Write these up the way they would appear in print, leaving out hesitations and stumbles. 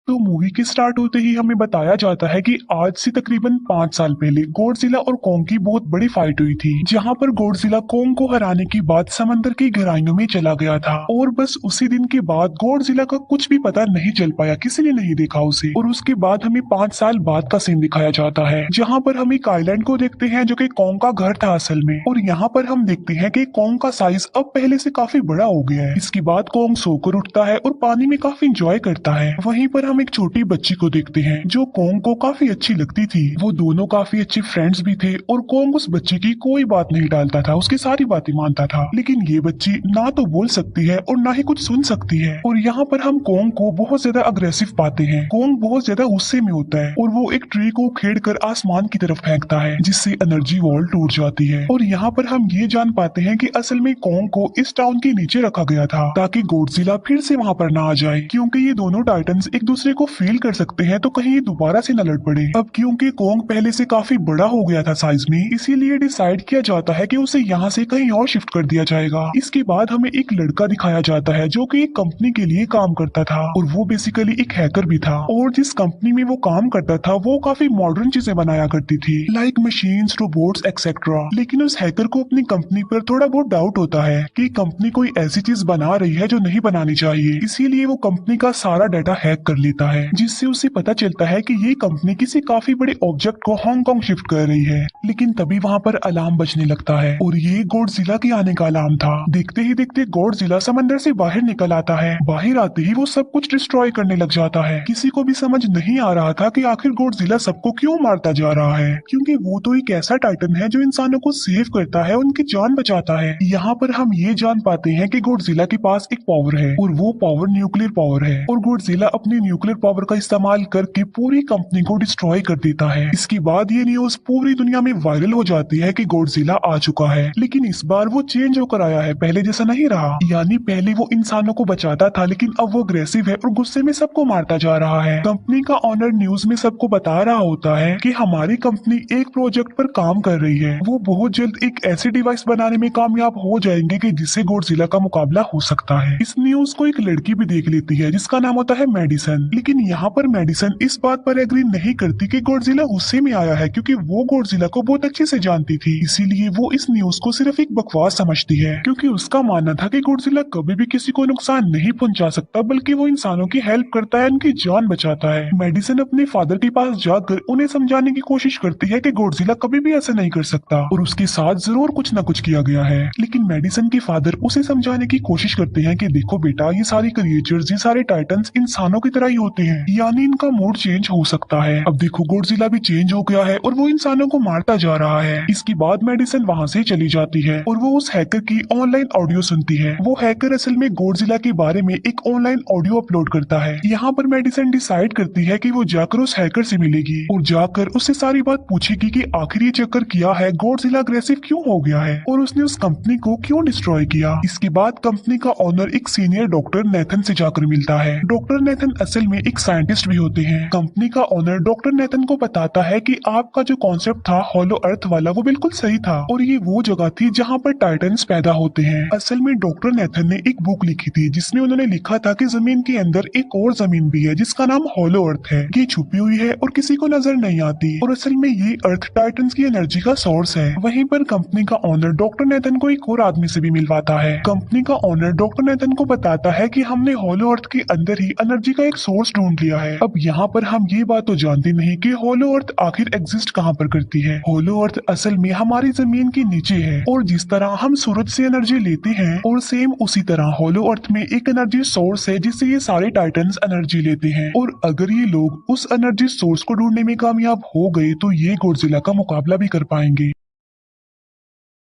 तो मूवी के स्टार्ट होते ही हमें बताया जाता है कि आज से तकरीबन 5 साल पहले गॉडजिला और कोंग की बहुत बड़ी फाइट हुई थी, जहां पर गॉडजिला कोंग को हराने के बाद समंदर की गहराइयों में चला गया था। और बस उसी दिन के बाद गॉडजिला का कुछ भी पता नहीं चल पाया, किसी ने नहीं देखा उसे। और उसके बाद हमें 5 साल बाद का सीन दिखाया जाता है, जहाँ पर हम एक आइलैंड को देखते हैं जो कि कोंग का घर था असल में। और यहाँ पर हम देखते हैं कि कोंग का साइज अब पहले से काफी बड़ा हो गया है। इसके बाद कोंग सोकर उठता है और पानी में काफी इंजॉय करता है। वहीं पर हम एक छोटी बच्ची को देखते हैं जो कोंग को काफी अच्छी लगती थी। वो दोनों काफी अच्छे फ्रेंड्स भी थे और कोंग उस बच्ची की कोई बात नहीं टालता था, उसकी सारी बातें मानता था। लेकिन ये बच्ची ना तो बोल सकती है और ना ही कुछ सुन सकती है। और यहाँ पर हम कोंग को बहुत ज्यादा अग्रेसिव पाते हैं। कोंग बहुत ज्यादा गुस्से में होता है और वो एक ट्री को खेड़ कर आसमान की तरफ फेंकता है, जिससे एनर्जी वॉल टूट जाती है। और यहाँ पर हम ये जान पाते हैं कि असल में कोंग को इस टाउन के नीचे रखा गया था ताकि गॉडजिला फिर से वहाँ पर ना आ जाए, क्योंकि ये दोनों टाइटन्स एक दूसरे को फील कर सकते हैं, तो कहीं ये दोबारा से न लड़ पड़े। अब क्योंकि कोंग पहले से काफी बड़ा हो गया था साइज में, इसीलिए डिसाइड किया जाता है कि उसे यहाँ से कहीं और शिफ्ट कर दिया जाएगा। इसके बाद हमें एक लड़का दिखाया जाता है जो कि एक कंपनी के लिए काम करता था और वो बेसिकली एक हैकर भी था। और जिस कंपनी में वो काम करता था वो काफी मॉडर्न चीजें बनाया करती थी, लाइक मशीन्स, रोबोट्स एक्सेट्रा। लेकिन उस हैकर को अपनी कंपनी पर थोड़ा बहुत डाउट होता है कि कंपनी कोई ऐसी चीज बना रही है जो नहीं बनानी चाहिए। इसीलिए वो कंपनी का सारा डाटा हैक कर लेता है, जिससे उसे पता चलता है कि ये कंपनी किसी काफी बड़े ऑब्जेक्ट को हांगकांग शिफ्ट कर रही है। लेकिन तभी वहाँ पर अलार्म बजने लगता है और ये गॉडजिला के आने का अलार्म था। देखते ही देखते गॉडजिला समंदर से बाहर निकल आता है। बाहर आते ही वो सब कुछ डिस्ट्रॉय करने लग जाता है। किसी को भी समझ नहीं आ रहा था कि आखिर गॉडजिला सबको क्यों मारता जा रहा है, क्योंकि वो तो एक ऐसा टाइटन है जो इंसानों को सेव करता है, उनकी जान बचाता है। यहाँ पर हम ये जान पाते हैं कि गॉडजिला के पास एक पावर है और वो पावर न्यूक्लियर पावर है। और गॉडजिला अपनी न्यूक्लियर पावर का इस्तेमाल करके पूरी कंपनी को डिस्ट्रॉय कर देता है। इसके बाद ये न्यूज पूरी दुनिया में वायरल हो जाती है कि गॉडजिला आ चुका है, लेकिन इस बार वो चेंज होकर आया है, पहले जैसा नहीं रहा। यानी पहले वो इंसानों को बचाता था, लेकिन अब वो अग्रेसिव है और गुस्से में सबको मारता जा रहा है। कंपनी का ऑनर न्यूज में सबको बता रहा होता है कि हमारी कंपनी एक प्रोजेक्ट पर काम कर रही है, वो बहुत जल्द एक ऐसी डिवाइस बनाने में कामयाब हो जाएंगे कि जिससे गॉडजिला का मुकाबला हो सकता है। इस न्यूज को एक लड़की भी देख लेती है जिसका नाम होता है मेडिसन। लेकिन यहाँ पर मेडिसन इस बात पर एग्री नहीं करती कि गॉडजिला गुस्से में आया है, क्योंकि वो गॉडजिला को बहुत अच्छे से जानती थी। इसीलिए वो इस न्यूज को सिर्फ एक बकवास समझती है, क्योंकि उसका मानना था कि गॉडजिला कभी भी किसी को नुकसान नहीं पहुंचा सकता, बल्कि वो इंसानों की हेल्प करता है, उनकी जान बचाता है। मेडिसन अपने फादर के पास जाकर उन्हें समझाने की कोशिश करती है कि गॉडजिला कभी भी ऐसा नहीं कर सकता और उसके साथ जरूर कुछ न कुछ किया गया है। लेकिन मेडिसन के फादर उसे समझाने की कोशिश करते हैं कि देखो बेटा, ये सारे क्रिएचर्स, ये सारे टाइटन्स इंसानों की तरह ही होते हैं, यानी इनका मूड चेंज हो सकता है। अब देखो गॉडजिला भी चेंज हो गया है और वो इंसानों को मारता जा रहा है। इसके बाद मेडिसन वहाँ से चली जाती है और वो उस हैकर की ऑनलाइन ऑडियो सुनती है। वो हैकर असल में गॉडजिला के बारे में एक ऑनलाइन ऑडियो अपलोड करता है। यहाँ पर मेडिसन डिसाइड करती है कि वो जाकर उस हैकर से मिलेगी और जाकर उससे सारी बात पूछेगी कि आखिर ये चक्कर किया है, गॉडजिला अग्रेसिव क्यों हो गया है और उसने उस कंपनी को क्यों डिस्ट्रॉय किया। इसके बाद कंपनी का ऑनर एक सीनियर डॉक्टर नेथन से जाकर मिलता है। डॉक्टर नेथन असल में एक साइंटिस्ट भी होते हैं। कंपनी का ऑनर डॉक्टर नेथन को बताता है कि आपका जो कॉन्सेप्ट था हॉलो अर्थ वाला, वो बिल्कुल सही था और ये वो जगह थी जहाँ पर टाइटन्स पैदा होते हैं। असल में डॉक्टर नेथन ने एक बुक लिखी थी जिसमें उन्होंने लिखा था कि जमीन के अंदर एक और जमीन भी है जिसका नाम हॉलो अर्थ है। ये छुपी हुई है और किसी को नजर नहीं आती और असल में ये अर्थ टाइटन्स की एनर्जी का सोर्स है। वहीं पर कंपनी का ऑनर डॉक्टर नेथन को एक और आदमी से भी मिलवाता है। कंपनी का ऑनर डॉक्टर नेथन को बताता है कि हमने हॉलो अर्थ के अंदर ही एनर्जी का एक सोर्स ढूंढ लिया है। अब यहाँ पर हम ये बात तो जानते नहीं कि हॉलो अर्थ आखिर एग्जिस्ट कहाँ पर करती है। हॉलो अर्थ असल में हमारी जमीन के नीचे है और जिस तरह हम सूरज से एनर्जी लेते हैं और सेम उसी तरह हॉलो अर्थ में एक एनर्जी सोर्स है जिससे ये सारे टाइटन्स एनर्जी लेते हैं। और अगर ये लोग उस एनर्जी सोर्स को ढूंढने में कामयाब हो गए तो ये गॉडजिला का मुकाबला भी कर पाएंगे।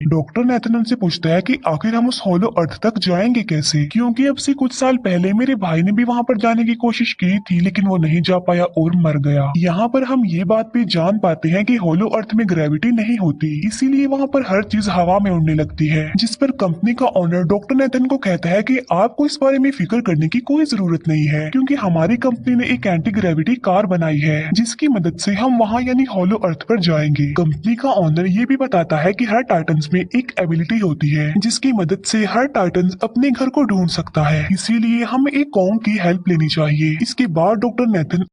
डॉक्टर नेथन उनसे पूछता है कि आखिर हम उस हॉलो अर्थ तक जाएंगे कैसे, क्योंकि अब से कुछ साल पहले मेरे भाई ने भी वहां पर जाने की कोशिश की थी लेकिन वो नहीं जा पाया और मर गया। यहाँ पर हम ये बात भी जान पाते हैं कि हॉलो अर्थ में ग्रेविटी नहीं होती, इसीलिए वहाँ पर हर चीज हवा में उड़ने लगती है। जिस पर कंपनी का ऑनर डॉक्टर नेथन को कहता है कि आपको इस बारे में फिक्र करने की कोई जरूरत नहीं है, क्योंकि हमारी कंपनी ने एक एंटी ग्रेविटी कार बनाई है जिसकी मदद से हम वहाँ यानी हॉलो अर्थ पर जाएंगे। कंपनी का ऑनर ये भी बताता है कि हर टाइटन टाइटन्स में एक एबिलिटी होती है जिसकी मदद से हर टाइटन अपने घर को ढूंढ सकता है, इसीलिए हमें एक कॉन्ग की हेल्प लेनी चाहिए। इसके बाद डॉक्टर नेथन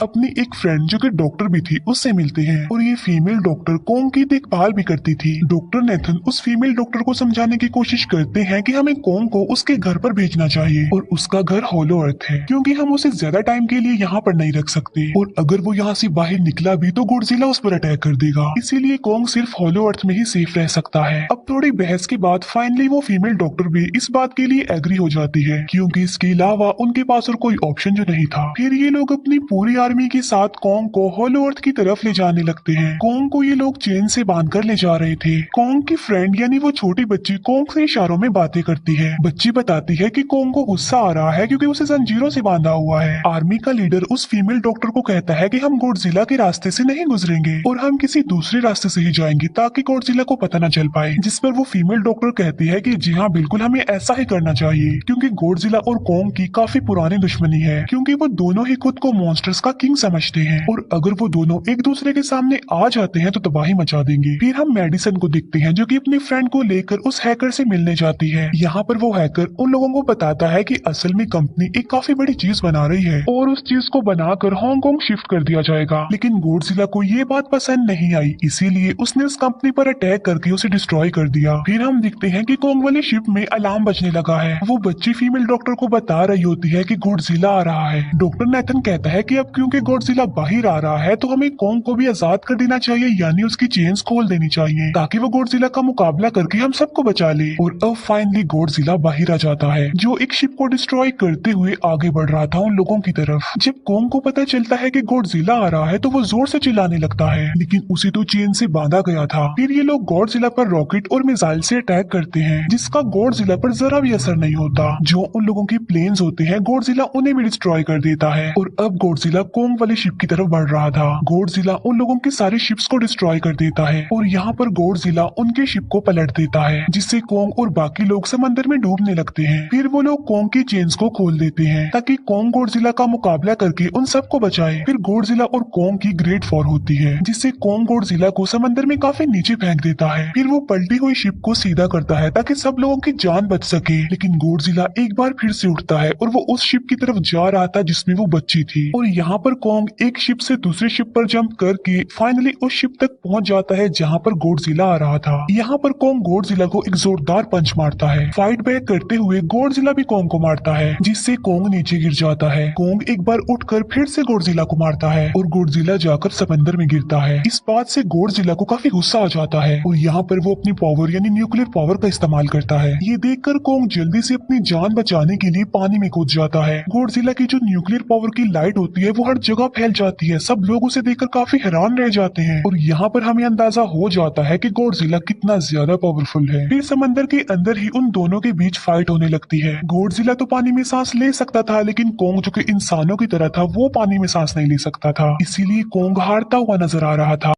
अपनी एक फ्रेंड जो कि डॉक्टर भी थी उससे मिलते हैं और ये फीमेल डॉक्टर कॉन्ग की देखभाल भी करती थी। डॉक्टर नेथन उस फीमेल डॉक्टर को समझाने की कोशिश करते हैं कि हमें कॉन्ग को उसके घर पर भेजना चाहिए और उसका घर होलो अर्थ है क्योंकि हम उसे ज्यादा टाइम के लिए यहाँ पर नहीं रख सकते और अगर वो यहाँ से बाहर निकला भी तो गॉडजिला उस पर अटैक कर देगा, इसीलिए कॉन्ग सिर्फ होलो अर्थ में ही सेफ रह सकता है। अब थोड़ी बहस के बाद फाइनली वो फीमेल डॉक्टर भी इस बात के लिए एग्री हो जाती है क्योंकि इसके अलावा उनके पास और कोई ऑप्शन जो नहीं था। फिर ये लोग अपनी पूरी आर्मी के साथ कॉन्ग को होलो अर्थ की तरफ ले जाने लगते हैं। कॉन्ग को ये लोग चेन से बांधकर ले जा रहे थे। कॉन्ग की फ्रेंड यानी वो छोटी बच्ची कॉन्ग से इशारों में बातें करती है। बच्ची बताती है कि कॉन्ग को गुस्सा आ रहा है क्योंकि उसे जंजीरों से बांधा हुआ है। आर्मी का लीडर उस फीमेल डॉक्टर को कहता है कि हम गॉडजिला के रास्ते से नहीं गुजरेंगे और हम किसी दूसरे रास्ते से ही जाएंगे ताकि गॉडजिला को पता न चल पाए, जिस पर वो फीमेल डॉक्टर कहती है कि जी हाँ बिल्कुल हमें ऐसा ही करना चाहिए क्योंकि गॉडजिला और कॉन्ग की काफी पुरानी दुश्मनी है क्योंकि वो दोनों ही खुद को मॉन्स्टर्स का किंग समझते हैं और अगर वो दोनों एक दूसरे के सामने आ जाते हैं तो तबाही मचा देंगे। फिर हम मेडिसन को देखते हैं जो कि अपनी फ्रेंड को लेकर उस हैकर से मिलने जाती है। यहाँ पर वो हैकर उन लोगों को बताता है कि असल में कंपनी एक काफी बड़ी चीज बना रही है और उस चीज को बनाकर हांगकांग शिफ्ट कर दिया जाएगा, लेकिन गॉडजिला को ये बात पसंद नहीं आई, इसीलिए उसने उस कंपनी पर अटैक करके उसे डिस्ट्रॉय कर दिया। फिर हम देखते हैं कि कॉन्ग वाली शिप में अलार्म बजने लगा है। वो बच्ची फीमेल डॉक्टर को बता रही होती है कि गॉडजिला आ रहा है। डॉक्टर नेथन कहता है कि अब क्योंकि गॉडजिला बाहर आ रहा है तो हमें कॉन्ग को भी आजाद कर देना चाहिए यानी उसकी चेन्स खोल देनी चाहिए ताकि वो गॉडजिला का मुकाबला करके हम सबको बचा ले। और अब फाइनली गॉडजिला बाहर आ जाता है जो एक शिप को डिस्ट्रॉय करते हुए आगे बढ़ रहा था उन लोगों की तरफ। जब कॉन्ग को पता चलता है कि गॉडजिला आ रहा है तो वो जोर से चिल्लाने लगता है, लेकिन उसे तो चेन से बांधा गया था। फिर ये लोग गॉडजिला पर रॉकेट और मिसाइल से अटैक करते हैं जिसका गॉडजिला पर जरा भी असर नहीं होता। जो उन लोगों के प्लेन्स होते हैं गॉडजिला उन्हें भी डिस्ट्रॉय कर देता है और अब गॉडजिला कॉन्ग वाली शिप की तरफ बढ़ रहा था। गॉडजिला उन लोगों के सारे शिप्स को डिस्ट्रॉय कर देता है और यहाँ पर गॉडजिला उनके शिप को पलट देता है जिससे कॉन्ग और बाकी लोग समंदर में डूबने लगते हैं। फिर वो लोग कॉन्ग की चेन्स को खोल देते हैं ताकि कॉन्ग गॉडजिला का मुकाबला करके उन सबको बचाए। फिर गॉडजिला और कॉन्ग की ग्रेट वॉर होती है जिससे कॉन्ग गॉडजिला को समंदर में काफी नीचे फेंक देता है। फिर वो पलटी हुई शिप को सीधा करता है ताकि सब लोगों की जान बच सके, लेकिन गॉडजिला एक बार फिर से उठता है और वो उस शिप की तरफ जा रहा था जिसमें वो बच्ची थी और यहाँ पर कॉन्ग एक शिप से दूसरी शिप पर जंप करके फाइनली उस शिप तक पहुंच जाता है जहाँ पर गॉडजिला आ रहा था। यहाँ पर कॉन्ग गॉडजिला को एक जोरदार पंच मारता है। फाइट बैक करते हुए गॉडजिला भी कॉन्ग को मारता है जिससे कॉन्ग नीचे गिर जाता है। कॉन्ग एक बार उठकर फिर से गॉडजिला को मारता है और गॉडजिला जाकर समंदर में गिरता है। इस बात से गॉडजिला को काफी गुस्सा आ जाता है और यहाँ पर वो अपनी पावर यानी न्यूक्लियर पावर का इस्तेमाल करता है। ये देखकर कॉन्ग जल्दी से अपनी जान बचाने के लिए पानी में कूद जाता है। गॉडजिला की जो न्यूक्लियर पावर की लाइट होती है वो हर जगह फैल जाती है। सब लोग उसे देखकर काफी हैरान रह जाते हैं और यहाँ पर हमें अंदाजा हो जाता है कि गॉडजिला कितना ज्यादा पावरफुल है। फिर समंदर के अंदर ही उन दोनों के बीच फाइट होने लगती है। गॉडजिला तो पानी में सांस ले सकता था, लेकिन कॉन्ग जो कि इंसानों की तरह था वो पानी में सांस नहीं ले सकता था, इसीलिए कॉन्ग हारता हुआ नजर आ रहा था।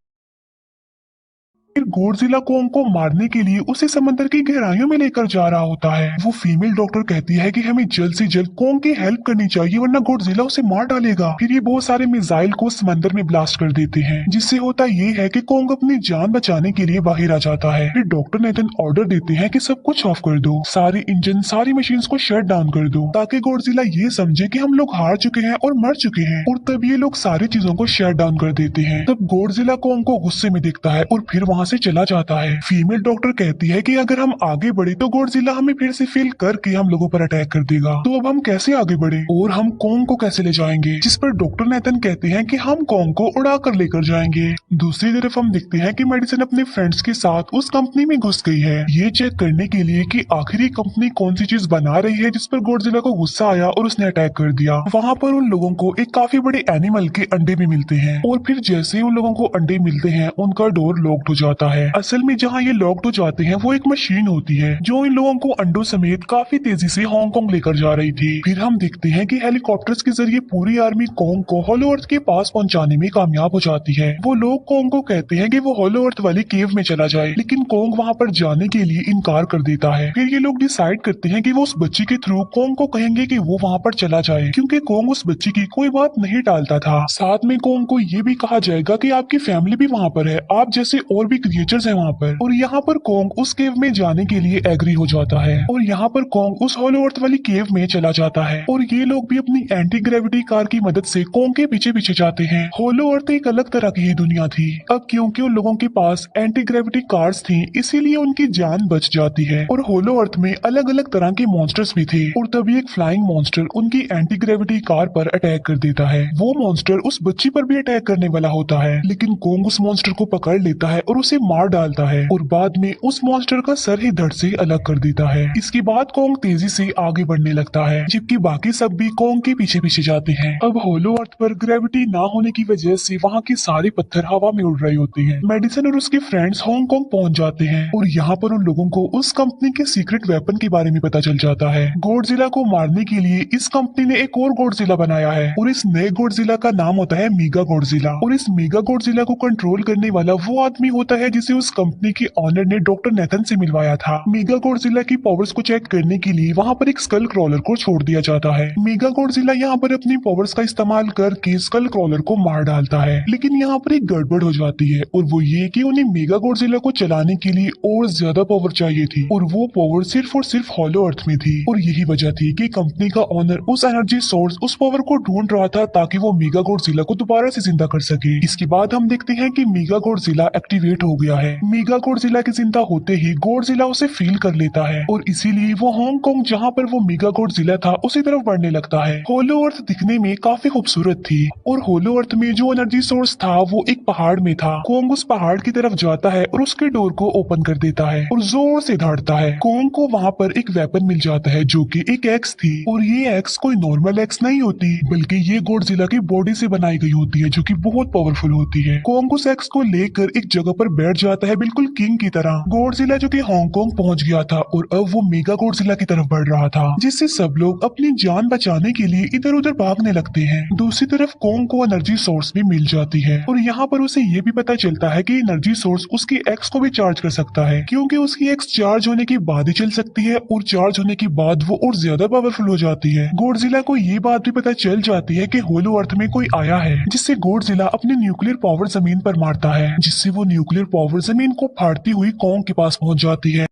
फिर गॉडजिला कॉन्ग को मारने के लिए उसे समंदर की गहराइयों में लेकर जा रहा होता है। वो फीमेल डॉक्टर कहती है कि हमें जल्द से जल्द कॉन्ग की हेल्प करनी चाहिए वरना गॉडजिला उसे मार डालेगा। फिर ये बहुत सारे मिसाइल को समंदर में ब्लास्ट कर देते हैं जिससे होता ये है कि कॉन्ग अपनी जान बचाने के लिए बाहर आ जाता है। फिर डॉक्टर नेथन ऑर्डर देते हैं कि सब कुछ ऑफ कर दो, सारे इंजन सारी मशीन को शट डाउन कर दो ताकि गॉडजिला ये समझे कि हम लोग हार चुके हैं और मर चुके हैं, और तब ये लोग सारी चीजों को शट डाउन कर देते हैं। तब गॉडजिला कॉन्ग को गुस्से में देखता है और फिर वहाँ से चला जाता है। फीमेल डॉक्टर कहती है कि अगर हम आगे बढ़े तो गॉडजिला हमें फिर से फेल करके हम लोगों पर अटैक कर देगा, तो अब हम कैसे आगे बढ़े और हम कॉन्ग को कैसे ले जाएंगे। जिस पर डॉक्टर नेथन कहते हैं कि हम कॉन्ग को उड़ा कर लेकर जाएंगे। दूसरी तरफ हम देखते हैं कि मेडिसन अपने फ्रेंड्स के साथ उस कंपनी में घुस गई है ये चेक करने के लिए कि आखिर ये कंपनी कौन सी चीज बना रही है जिस पर गॉडजिला को गुस्सा आया और उसने अटैक कर दिया। वहाँ पर उन लोगों को एक काफी बड़े एनिमल के अंडे भी मिलते हैं और फिर जैसे ही उन लोगों को अंडे मिलते हैं उनका डोर लॉक्ड हो जाता है। असल में जहाँ ये लॉक्ड हो जाते हैं वो एक मशीन होती है जो इन लोगों को अंडों समेत काफी तेजी से हांगकांग लेकर जा रही थी। फिर हम देखते हैं कि हेलीकॉप्टर्स के जरिए पूरी आर्मी कॉन्ग को होलो अर्थ के पास पहुंचाने में कामयाब हो जाती है। वो लोग कॉन्ग को कहते हैं कि वो होलो अर्थ वाली केव में चला जाए, लेकिन कॉन्ग वहाँ पर जाने के लिए इनकार कर देता है। फिर ये लोग डिसाइड करते हैं कि वो उस बच्ची के थ्रू कॉन्ग को कहेंगे कि वो वहाँ पर चला जाए, क्योंकि कॉन्ग उस बच्ची की कोई बात नहीं टालता था। साथ में कॉन्ग को ये भी कहा जाएगा कि आपकी फैमिली भी वहाँ पर है, आप जैसे और भी क्रिएचर्स हैं वहाँ पर। और यहाँ पर कोंग उस केव में जाने के लिए एग्री हो जाता है और यहाँ पर कोंग उस होलो अर्थ वाली केव में चला जाता है और ये लोग भी अपनी एंटी ग्रेविटी कार की मदद से कोंग के पीछे पीछे जाते हैं। होलो अर्थ एक अलग तरह की ही दुनिया थी। अब क्योंकि उन लोगों के पास एंटी ग्रेविटी कार्स थी इसीलिए उनकी जान बच जाती है। और होलो अर्थ में अलग अलग तरह के मॉन्स्टर्स भी थे और तभी एक फ्लाइंग मॉन्स्टर उनकी एंटी ग्रेविटी कार पर अटैक कर देता है। वो मॉन्स्टर उस बच्ची पर भी अटैक करने वाला होता है लेकिन कोंग उस मॉन्स्टर को पकड़ लेता है और उसे मार डालता है और बाद में उस मॉन्स्टर का सर ही धड़ से अलग कर देता है। इसके बाद कोंग तेजी से आगे बढ़ने लगता है जबकि बाकी सब भी कोंग के पीछे पीछे जाते हैं। अब होलो अर्थ पर ग्रेविटी ना होने की वजह से वहाँ के सारे पत्थर हवा में उड़ रहे होते हैं। मेडिसन और उसके फ्रेंड्स हांगकांग पहुंच जाते हैं और यहाँ पर उन लोगों को उस कंपनी के सीक्रेट वेपन के बारे में पता चल जाता है। गॉडजिला को मारने के लिए इस कंपनी ने एक और गॉडजिला बनाया है और इस नए गॉडजिला का नाम होता है मेगा गॉडजिला। और इस मेगा गॉडजिला को कंट्रोल करने वाला वो आदमी होता है जिसे उस कंपनी के ऑनर ने डॉक्टर नेथन से मिलवाया था। मेगा गॉडजिला की पावर्स को चेक करने के लिए वहाँ पर एक स्कल क्रॉलर को छोड़ दिया जाता है। मेगा गॉडजिला यहाँ पर अपनी पावर्स का इस्तेमाल करके स्कल क्रॉलर को मार डालता है लेकिन यहाँ पर एक गड़बड़ हो जाती है और वो ये कि उन्हें मेगा गॉडजिला को चलाने के लिए और ज्यादा पावर चाहिए थी और वो पावर सिर्फ और सिर्फ हॉलो अर्थ में थी। और यही वजह थी कि कंपनी का ऑनर उस एनर्जी सोर्स उस पावर को ढूंढ रहा था ताकि वो मेगा गॉडजिला को दोबारा से जिंदा कर सके। इसके बाद हम देखते हैं कि मेगा गॉडजिला एक्टिवेट हो गया है। मेगा गॉडजिला के जिंदा होते ही गॉडजिला उसे फील कर लेता है और इसीलिए वो हांगकांग जहाँ पर वो मेगा गॉडजिला था उसी तरफ बढ़ने लगता है। होलो अर्थ दिखने में काफी खूबसूरत थी और होलो अर्थ में जो एनर्जी सोर्स था वो एक पहाड़ में था। कोंग उस पहाड़ की तरफ जाता है और उसके डोर को ओपन कर देता है और जोर से दौड़ता है। कोंग को वहाँ पर एक वेपन मिल जाता है जो कि एक एक्स थी और ये एक्स कोई नॉर्मल एक्स नहीं होती बल्कि ये गॉडजिला की बॉडी से बनाई गई होती है जो कि बहुत पावरफुल होती है। कोंग उस एक्स को लेकर एक जगह पर बैठ जाता है बिल्कुल किंग की तरह। गॉडजिला जो कि हांगकांग पहुंच गया था और अब वो मेगा गॉडजिला की तरफ बढ़ रहा था जिससे सब लोग अपनी जान बचाने के लिए इधर उधर भागने लगते हैं। दूसरी तरफ कोंग को एनर्जी सोर्स भी मिल जाती है और यहाँ पर उसे ये भी पता चलता है कि एनर्जी सोर्स उसकी एक्स को भी चार्ज कर सकता है क्योंकि उसकी एक्स चार्ज होने के बाद ही चल सकती है और चार्ज होने के बाद वो और ज्यादा पावरफुल हो जाती है। गॉडजिला को ये बात भी पता चल जाती है कि होलो अर्थ में कोई आया है जिससे गॉडजिला अपने न्यूक्लियर पावर जमीन पर मारता है जिससे वो न्यूक्लियर पावर जमीन को फाड़ती हुई कोंग के पास पहुंच जाती है।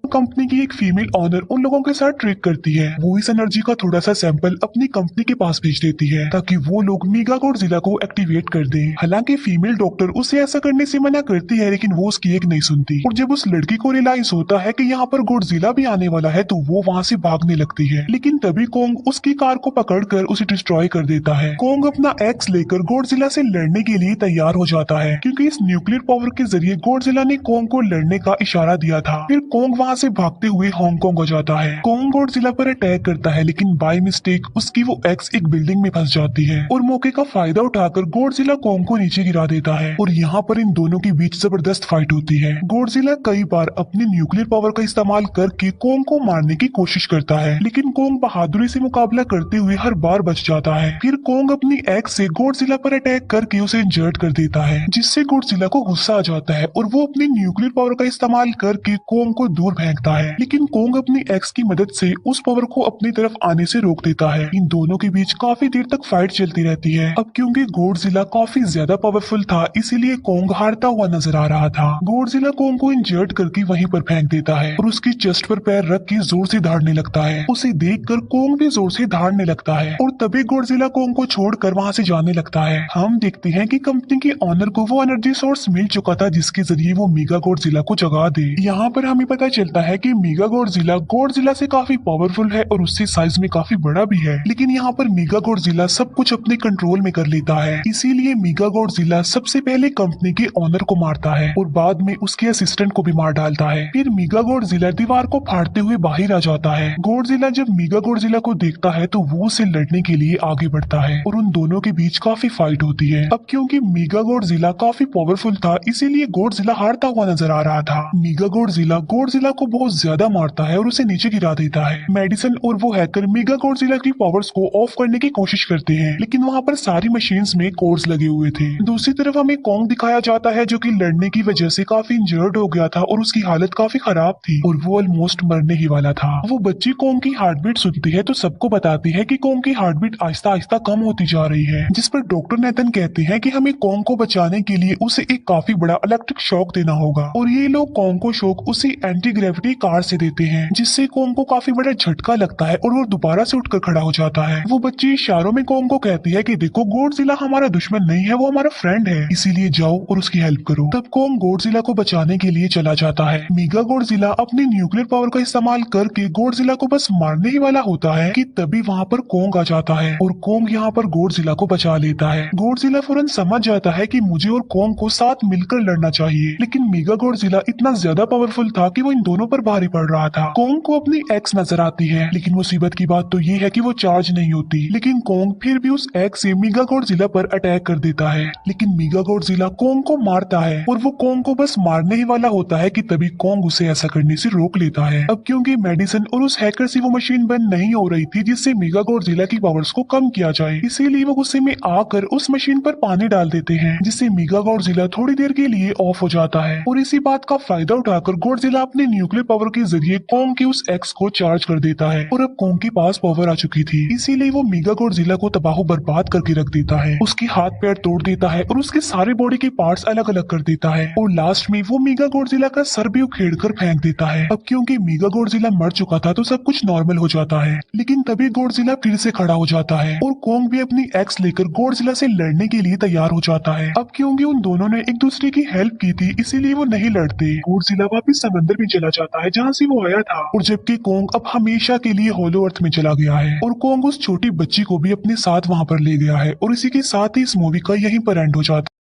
कंपनी की एक फीमेल ऑनर उन लोगों के साथ ट्रेक करती है। वो इस एनर्जी का थोड़ा सा सैंपल अपनी कंपनी के पास भेज देती है ताकि वो लोग मेगा गॉडजिला को एक्टिवेट कर दें। हालांकि फीमेल डॉक्टर उसे ऐसा करने से मना करती है लेकिन वो उसकी एक नहीं सुनती और जब उस लड़की को रियलाइज होता है कि यहाँ पर गॉडजिला भी आने वाला है तो वो वहाँ से भागने लगती है लेकिन तभी कोंग उसकी कार को पकड़कर उसे डिस्ट्रॉय कर देता है। कोंग अपना एक्स लेकर गॉडजिला से लड़ने के लिए तैयार हो जाता है क्योंकि इस न्यूक्लियर पावर के जरिए गॉडजिला ने कोंग को लड़ने का इशारा दिया था। फिर कोंग वहाँ से भागते हुए हांगकांग हो जाता है। कोंग गॉडजिला पर अटैक करता है लेकिन बाय मिस्टेक उसकी वो एक्स एक बिल्डिंग में फंस जाती है और मौके का फायदा उठाकर गॉडजिला कोंग को नीचे गिरा देता है और यहाँ पर इन दोनों के बीच जबरदस्त फाइट होती है। गॉडजिला कई बार अपनी न्यूक्लियर पावर का इस्तेमाल करके कोंग को मारने की कोशिश करता है लेकिन कोंग बहादुरी से मुकाबला करते हुए हर बार बच जाता है। फिर कोंग अपनी एक्स से गॉडजिला पर अटैक करके उसे इंजर्ड कर देता है जिससे गॉडजिला को गुस्सा आ जाता है और वो अपनी न्यूक्लियर पावर का इस्तेमाल करके कोंग को दूर फेंकता है लेकिन कोंग अपनी एक्स की मदद से उस पावर को अपनी तरफ आने से रोक देता है। इन दोनों के बीच काफी देर तक फाइट चलती रहती है। अब क्योंकि गॉडजिला काफी ज्यादा पावरफुल था इसीलिए कोंग हारता हुआ नजर आ रहा था। गॉडजिला कोंग को इंजर्ड करके वहीं पर फेंक देता है और उसकी चेस्ट पर पैर रख के जोर से दहाड़ने लगता है। उसे देखकर कोंग भी जोर से दहाड़ने लगता है और तभी गॉडजिला कोंग को छोड़कर वहाँ से जाने लगता है। हम देखते हैं कि कंपनी के ऑनर को वो एनर्जी सोर्स मिल चुका था जिसके जरिए वो मेगा गॉडजिला को जगा दे। यहाँ पर हमें पता चलता है कि मेगा गॉडजिला से काफी पावरफुल है और उससे साइज में काफी बड़ा भी है लेकिन यहाँ पर मेगा गॉडजिला सब कुछ अपने कंट्रोल में कर लेता है। इसीलिए मेगा गॉडजिला सबसे पहले कंपनी के ऑनर को मारता है और बाद में उसके असिस्टेंट को भी मार डालता है। फिर मेगा गॉडजिला दीवार को फाड़ते हुए बाहर आ जाता है। गॉडजिला जब मेगा गॉडजिला को देखता है तो वो उसे लड़ने के लिए आगे बढ़ता है और उन दोनों के बीच काफी फाइट होती है। अब क्योंकि मेगा गॉडजिला काफी पावरफुल था इसीलिए गॉडजिला हारता हुआ नजर आ रहा था। मेगा गॉडजिला को बहुत ज्यादा मारता है और उसे नीचे गिरा देता है। मेडिसन और वो हैकर मेगा गॉडजिला की पावर्स को ऑफ करने की कोशिश करते हैं, लेकिन वहाँ पर सारी मशीन्स में कोड्स लगे हुए थे। दूसरी तरफ हमें कॉन्ग दिखाया जाता है जो कि लड़ने की वजह से काफी इंजर्ड हो गया था और उसकी हालत काफी खराब थी और वो ऑलमोस्ट मरने ही वाला था। वो बच्ची कॉन्ग की हार्ट बीट सुनती है तो सबको बताती है कि कॉन्ग की हार्ट बीट आहिस्ता आहिस्ता कम होती जा रही है, जिस पर डॉक्टर नेथन कहते हैं कि हमें कॉन्ग को बचाने के लिए उसे एक काफी बड़ा इलेक्ट्रिक शॉक देना होगा और ये लोग कॉन्ग को शॉक उसी एंटी ग्रेविटी कार से देते हैं, जिससे कॉन्ग को काफी बड़ा झटका लगता है और वो दोबारा से उठकर खड़ा हो जाता है। वो बच्ची इशारों में कॉन्ग को कहती है कि देखो गॉडजिला हमारा दुश्मन नहीं है, वो हमारा फ्रेंड है, इसीलिए जाओ और उसकी हेल्प करो। तब कॉन्ग गॉडजिला को बचाने के लिए चला जाता है। मेगा गॉडजिला अपनी न्यूक्लियर पावर का इस्तेमाल करके गॉडजिला को बस मारने ही वाला होता है कि तभी वहाँ पर कॉन्ग आ जाता है और कॉन्ग यहाँ पर गॉडजिला को बचा लेता है। गॉडजिला फौरन समझ जाता है कि मुझे और कॉन्ग को साथ मिलकर लड़ना चाहिए, लेकिन मेगा गॉडजिला इतना ज्यादा पावरफुल था कि वो इन दोनों पर भारी पड़ रहा था। कॉन्ग को अपनी एक्स नजर आती है, लेकिन मुसीबत की बात तो ये है कि वो चार्ज नहीं होती, लेकिन कॉन्ग फिर भी उस एक्स से मेगा गॉडजिला पर अटैक कर देता है। लेकिन मेगा गॉडजिला कॉन्ग को मारता है और वो कॉन्ग को बस मारने ही वाला होता है कि तभी कॉन्ग उसे ऐसा करने से रोक लेता है। अब क्योंकि मेडिसन और उस हैकर से वो मशीन बंद नहीं हो रही थी जिससे मेगा गॉडजिला की पावर्स को कम किया जाए, इसीलिए वो गुस्से में आकर उस मशीन पर पानी डाल देते हैं, जिससे मेगा गॉडजिला थोड़ी देर के लिए ऑफ हो जाता है और इसी बात का फायदा उठाकर गॉडजिला अपने न्यूक्लियर पावर के जरिए कॉन्ग के उस एक्स को चार्ज कर देता है और अब कॉन्ग के पास पावर आ चुकी थी, इसीलिए वो मेगा गॉडजिला को तबाह बर्बाद करके रख देता है, उसके हाथ पैर तोड़ देता है और उसके सारे बॉडी के पार्ट्स अलग अलग कर देता है और लास्ट में वो मेगा गॉडजिला का सर भी उखेड़ कर फेंक देता है। अब क्योंकि मेगा गॉडजिला मर चुका था तो सब कुछ नॉर्मल हो जाता है, लेकिन तभी गॉडजिला फिर से खड़ा हो जाता है और कॉन्ग भी अपनी एक्स लेकर गॉडजिला से लड़ने के लिए तैयार हो जाता है। अब क्योंकि उन दोनों ने एक दूसरे की हेल्प की थी इसीलिए वो नहीं लड़ते। गॉडजिला वापिस समंदर में चला जाता है जहाँ से वो आया था और जबकि कॉन्ग अब हमेशा के लिए होलो अर्थ में चला गया है और कॉन्ग उस छोटी बच्ची को भी अपने साथ वहाँ पर ले गया है और इसी के साथ ही इस मूवी का यहीं पर एंड हो जाता है।